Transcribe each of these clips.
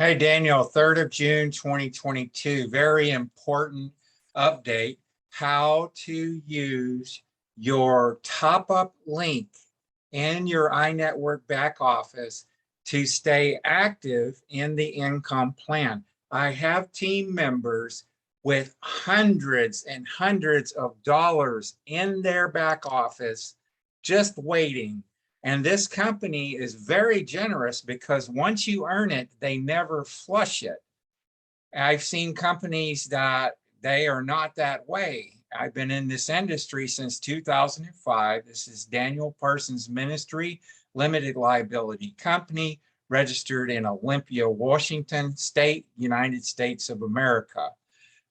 Hey, Daniel, 3rd of June, 2022. Very important update. How to use your top-up link in your iNetwork back office to stay active in the income plan. I have team members with hundreds and hundreds of dollars in their back office just waiting. And this company is very generous because once you earn it, they never flush it. I've seen companies that they are not that way. I've been in this industry since 2005. This is Daniel Parsons Ministry, limited liability company, registered in Olympia, Washington State, United States of America.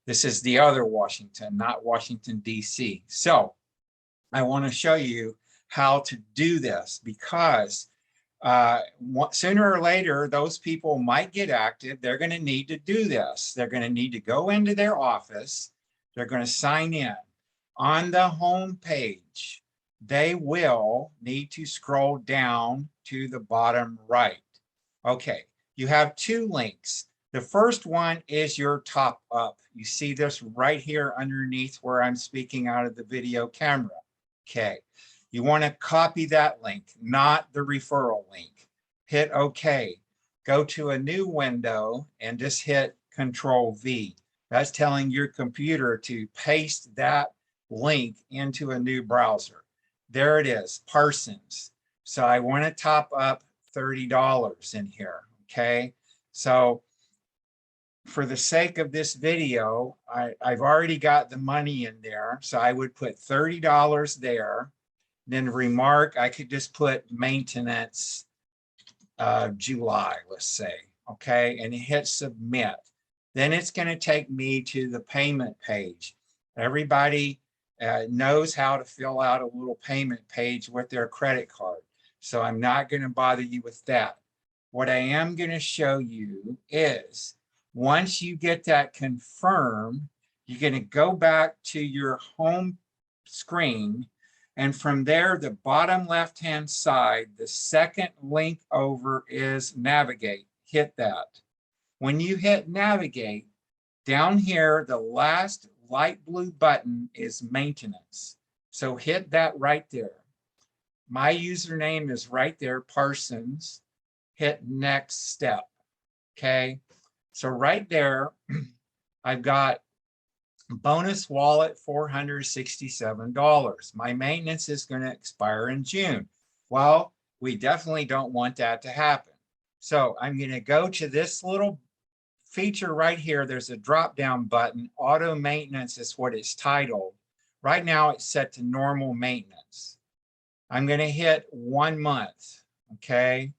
This is the other Washington, not Washington, D.C. So I want to show you how to do this because sooner or later, those people might get active. They're going to need to do this. They're going to need to go into their office. They're going to sign in. On the home page, they will need to scroll down to the bottom right. Okay, you have two links. The first one is your top up. You see this right here underneath where I'm speaking out of the video camera. Okay. You want to copy that link, not the referral link. Hit OK. Go to a new window and just hit Control V. That's telling your computer to paste that link into a new browser. There it is, Parsons. So I want to top up $30 in here. Okay. So for the sake of this video, I've already got the money in there. So I would put $30 there. Then remark, I could just put maintenance July, let's say, okay, and hit submit. Then it's going to take me to the payment page. Everybody knows how to fill out a little payment page with their credit card. So I'm not going to bother you with that. What I am going to show you is once you get that confirmed, you're going to go back to your home screen. And from there, the bottom left-hand side, the second link over is navigate. Hit that. When you hit navigate, down here, the last light blue button is maintenance. So hit that right there. My username is right there, Parsons. Hit next step. Okay. So right there, I've got bonus wallet, $467. My maintenance is going to expire in June. Well, we definitely don't want that to happen. So I'm going to go to this little feature right here. There's a drop-down button. Auto maintenance is what it's titled. Right now it's set to normal maintenance. I'm going to hit 1 month. Okay.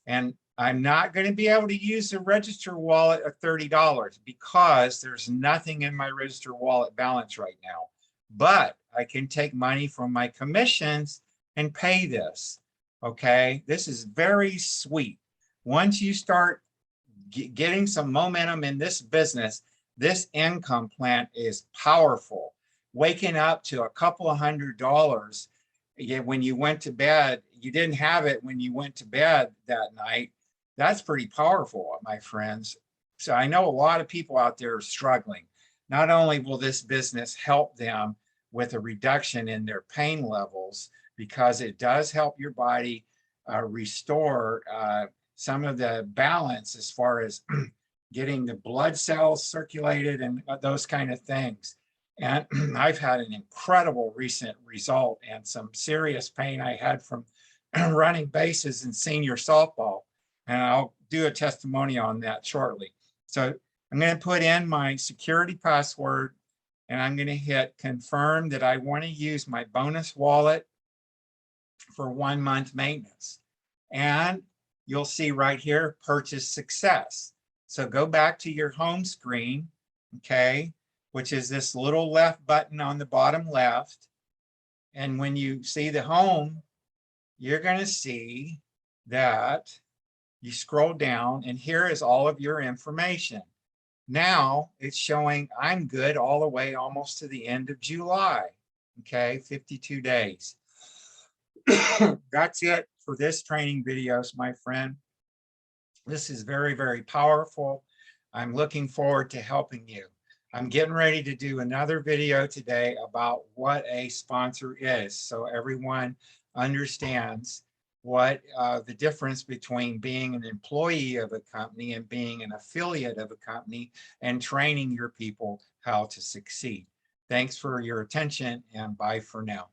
And I'm not going to be able to use the register wallet of $30 because there's nothing in my register wallet balance right now. But I can take money from my commissions and pay this. Okay, this is very sweet. Once you start getting some momentum in this business, this income plan is powerful. Waking up to a couple of $100 when you went to bed, you didn't have it when you went to bed that night. That's pretty powerful, my friends. So I know a lot of people out there are struggling. Not only will this business help them with a reduction in their pain levels, because it does help your body restore some of the balance as far as getting the blood cells circulated and those kind of things. And I've had an incredible recent result and some serious pain I had from running bases in senior softball. And I'll do a testimony on that shortly. So I'm going to put in my security password and I'm going to hit confirm that I want to use my bonus wallet for 1 month maintenance. And you'll see right here, purchase success. So go back to your home screen, okay, which is this little left button on the bottom left. And when you see the home, you're going to see that you scroll down and here is all of your information. Now it's showing I'm good all the way almost to the end of July. Okay, 52 days. That's it for this training videos, my friend. This is very, very powerful. I'm looking forward to helping you. I'm getting ready to do another video today about what a sponsor is, so everyone understands what the difference between being an employee of a company and being an affiliate of a company, and training your people how to succeed. Thanks for your attention, and bye for now.